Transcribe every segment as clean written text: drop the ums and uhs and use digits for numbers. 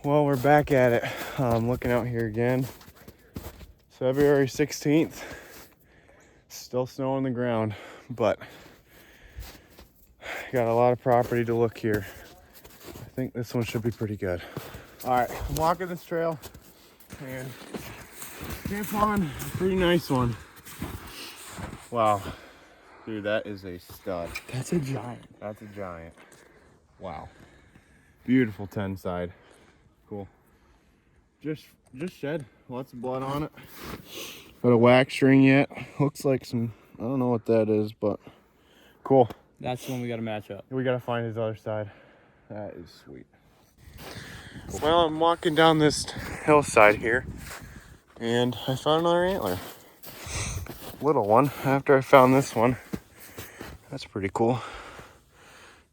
Well, we're back at it. Looking out here again. It's February 16th. Still snow on the ground, but got a lot of property to look here. I think this one should be pretty good. All right, I'm walking this trail and came upon a pretty nice one. Wow, dude, that is a stud. That's a giant. That's a giant. Wow. Beautiful 10 side. Cool. Just shed. Lots of blood on it. Got a wax string yet. Looks like some, I don't know what that is, but cool. That's the one we got to match up. We got to find his other side. That is sweet. Well, I'm walking down this hillside here and I found another antler. Little one. After I found this one. That's pretty cool.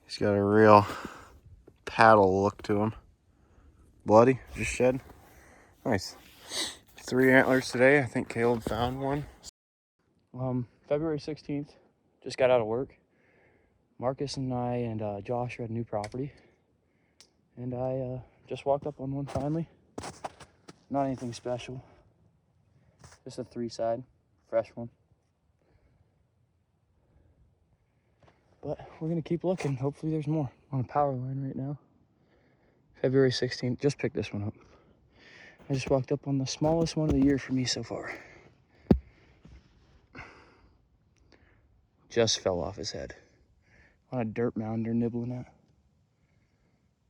He's got a real paddle look to him. Bloody, just shed. Nice. 3 antlers today. I think Caleb found one. February 16th, just got out of work. Marcus and I and Josh are at a new property. And I just walked up on one finally. Not anything special. Just a 3-side, fresh one. But we're gonna keep looking. Hopefully there's more. I'm on a power line right now. February 16th, just picked this one up. I just walked up on the smallest one of the year for me so far. Just fell off his head. On a dirt mound they're nibbling at.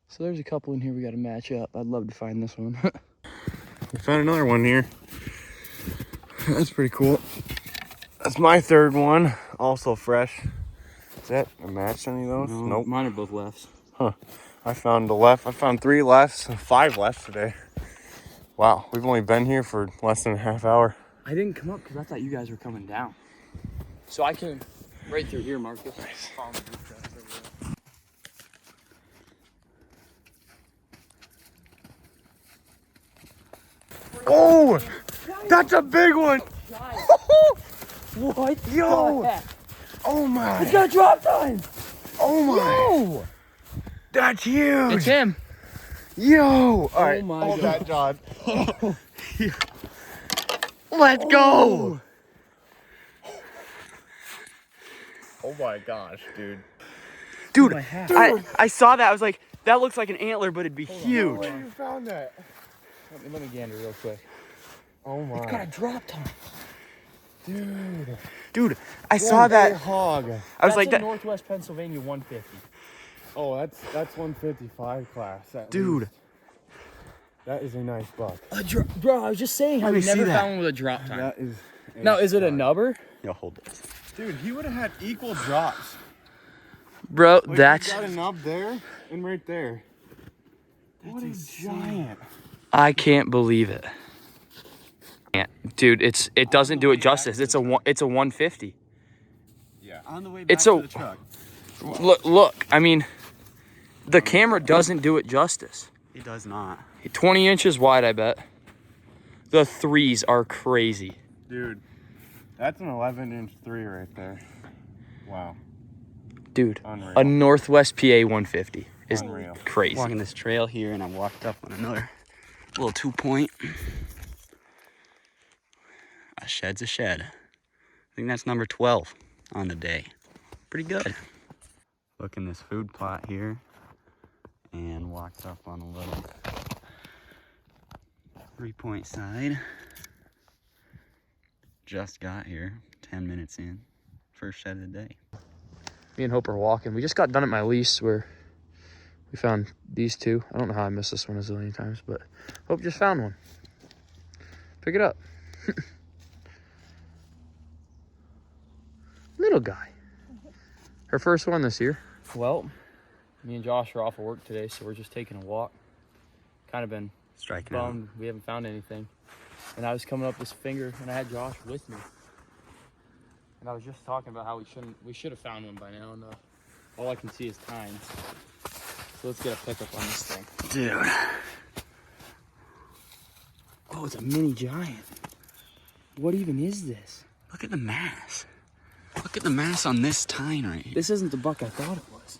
So there's a couple in here we gotta match up. I'd love to find this one. We found another one here. That's pretty cool. That's my 3rd one, also fresh. Is that a match any of those? No, Nope. Mine are both lefts. Huh. I found 3 lefts and 5 lefts today. Wow, we've only been here for less than a half hour. I didn't come up because I thought you guys were coming down. So I came right through here, Marcus. Nice. Oh, that's a big one. What? Yo. the heck? Oh my. It's got drop time. Oh my. Yo. That's huge. It's him. Yo. All right. my Hold God. that, John. Let's go. Oh my gosh, dude. Dude, my hat. I saw that. I was like, that looks like an antler, but it'd be huge. Where you found that? Let me gander real quick. Oh my. It's got a drop time. Dude. Dude, I saw that. Hog. I was like, That's that. a Northwest Pennsylvania 150. Oh, that's 155 class. At Dude. least. That is a nice buck. Bro, I was just saying how Let we me see never that. found one with a drop time. That is. Now, is it a nubber? Yo, hold this. Dude, he would have had equal drops. Bro, Like, that's. You got a nub there and right there. What a giant. I can't believe it. Dude, it doesn't do it justice. It's a 150. Yeah. On the way back to the truck. Look. I mean, the camera doesn't do it justice. He does not. 20 inches wide, I bet. The 3s are crazy. Dude, that's an 11-inch 3 right there. Wow. Dude, Unreal. a Northwest PA 150 is Unreal. crazy. Walking this trail here, and I walked up on another little 2-point. A shed's a shed. I think that's number 12 on the day. Pretty good. Look in this food plot here, and walked up on a little 3-point side. Just got here, 10 minutes in. First shed of the day. Me and Hope are walking. We just got done at my lease where we found these 2. I don't know how I missed this one a zillion times, but Hope just found one. Pick it up. Little guy. Her first one this year. Well, me and Josh are off of work today, so we're just taking a walk. Kind of been Striking out. bummed we haven't found anything. And I was coming up this finger, and I had Josh with me. And I was just talking about how we should have found one by now, and all I can see is tines. So let's get a pickup on this thing. Dude. Oh, it's a mini giant. What even is this? Look at the mass. Look at the mass on this tine right here. This isn't the buck I thought it was.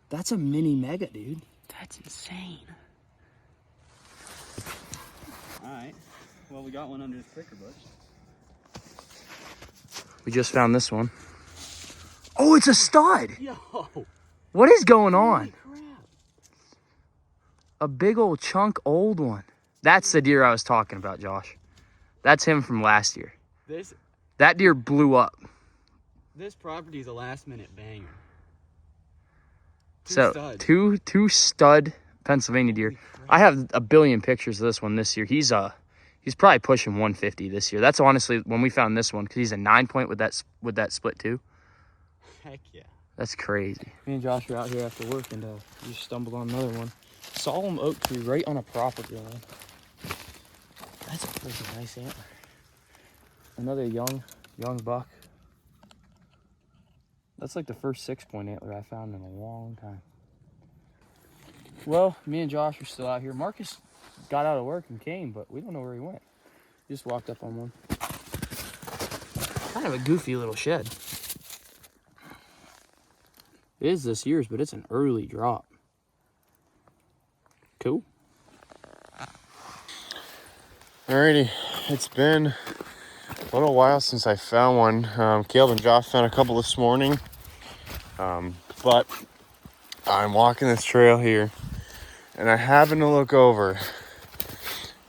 That's a mini mega, dude. That's insane. Alright. Well, we got one under this pricker bush. We just found this one. Oh, it's a stud. Yo! What is going on? Holy crap. A big old chunk old one. That's the deer I was talking about, Josh. That's him from last year. That deer blew up. This property is a last minute banger. Two stud Pennsylvania deer. I have a billion pictures of this one this year. He's probably pushing 150 this year. That's honestly when we found this one, because he's a 9-point with that split too. Heck yeah. That's crazy. Me and Josh were out here after work and we just stumbled on another one. Solemn oak tree right on a property line. That's a freaking nice antler. Another young buck. That's like the first 6-point antler I found in a long time. Well, me and Josh are still out here. Marcus got out of work and came, but we don't know where he went. He just walked up on one. Kind of a goofy little shed. It is this year's, but it's an early drop. Cool. Alrighty, it's been a little while since I found one. Caleb and Josh found a couple this morning. But I'm walking this trail here and I happened to look over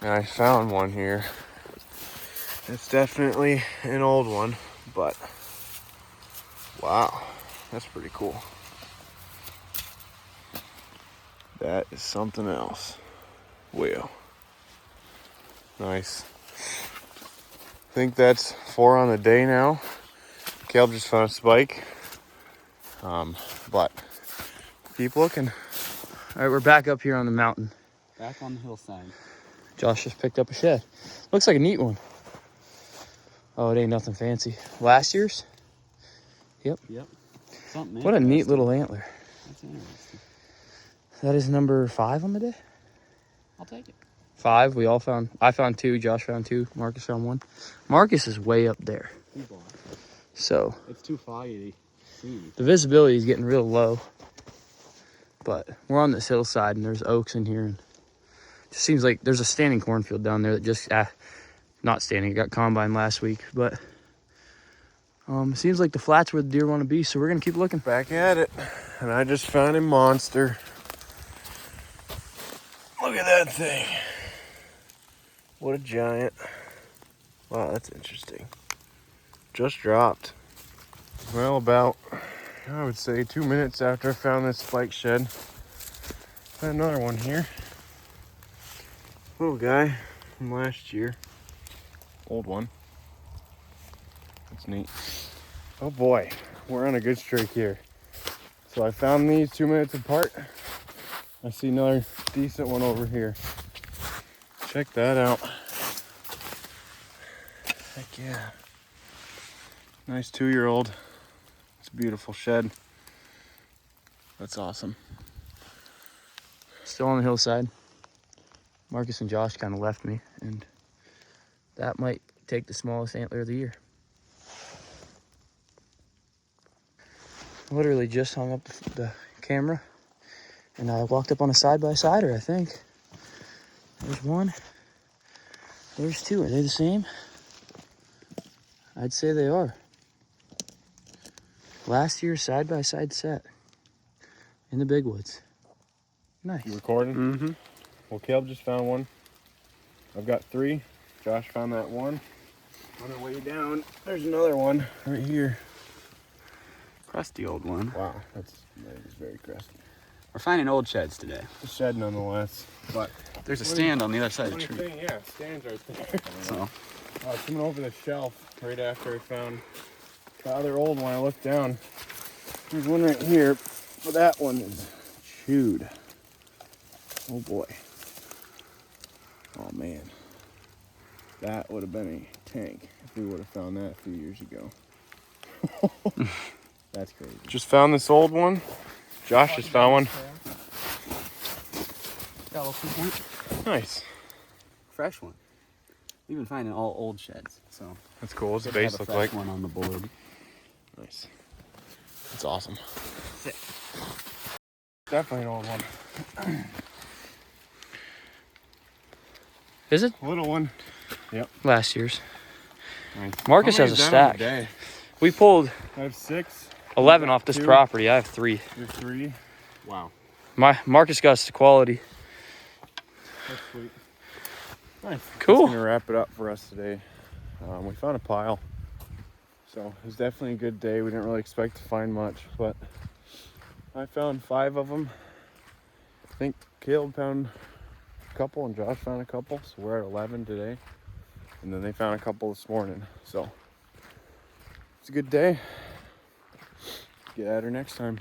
and I found one here. It's definitely an old one, but wow, that's pretty cool. That is something else. Well, nice. I think that's 4 on the day now. Caleb just found a spike. But keep looking. All right, we're back up here on the mountain. Back on the hillside. Josh just picked up a shed. Looks like a neat one. Oh, it ain't nothing fancy. Last year's? Yep. Something What a neat little antler. That's interesting. That is number 5 on the day? I'll take it. 5. I found 2. Josh found 2. Marcus found 1. Marcus is way up there. So It's too foggy to see. the visibility is getting real low. But we're on this hillside and there's oaks in here. And it just seems like there's a standing cornfield down there that just, not standing, it got combined last week. But it seems like the flat's where the deer want to be. So we're going to keep looking. Back at it. And I just found a monster. Look at that thing. What a giant. Wow, that's interesting. Just dropped. Well, about, I would say 2 minutes after I found this spike shed. Found another one here. Little guy from last year. Old one. That's neat. Oh boy, we're on a good streak here. So I found these 2 minutes apart. I see another decent one over here. Check that out. Heck yeah. Nice 2-year-old. It's a beautiful shed. That's awesome. Still on the hillside. Marcus and Josh kind of left me. And that might take the smallest antler of the year. Literally just hung up the camera. And I walked up on a side-by-sider, I think. There's one. There's 2. Are they the same? I'd say they are. Last year's side-by-side set. In the big woods. Nice. You recording? Mm-hmm. Well, Caleb just found one. I've got 3. Josh found that one. On our way down, there's another one right here. Crusty old one. Wow, that is very crusty. We're finding old sheds today. It's a shed nonetheless. But There's a stand on the other side of the funny tree. thing, yeah, stands right there. So I was coming over the shelf right after I found the other old one. I looked down. There's one right here, but that one is chewed. Oh boy. Oh man. That would have been a tank if we would have found that a few years ago. That's crazy. Just found this old one. Josh just found one. got a little 2-point. Nice. Fresh one. We've been finding all old sheds, so That's cool. What's the good to have base a look fresh like? one on the board. Nice. That's awesome. Definitely an old one. Is it? Little one. Last year's. Nice. Marcus How has many a is that on stack. day? We pulled I have 6. 11 off this 2. property. I have 3. You're 3. Wow. Marcus got us the quality. That's sweet. Nice. Cool. That's gonna wrap it up for us today. We found a pile, so it was definitely a good day. We didn't really expect to find much, but I found 5 of them. I think Caleb found a couple and Josh found a couple, so we're at 11 today. And then they found a couple this morning, so it's a good day. Get at her next time.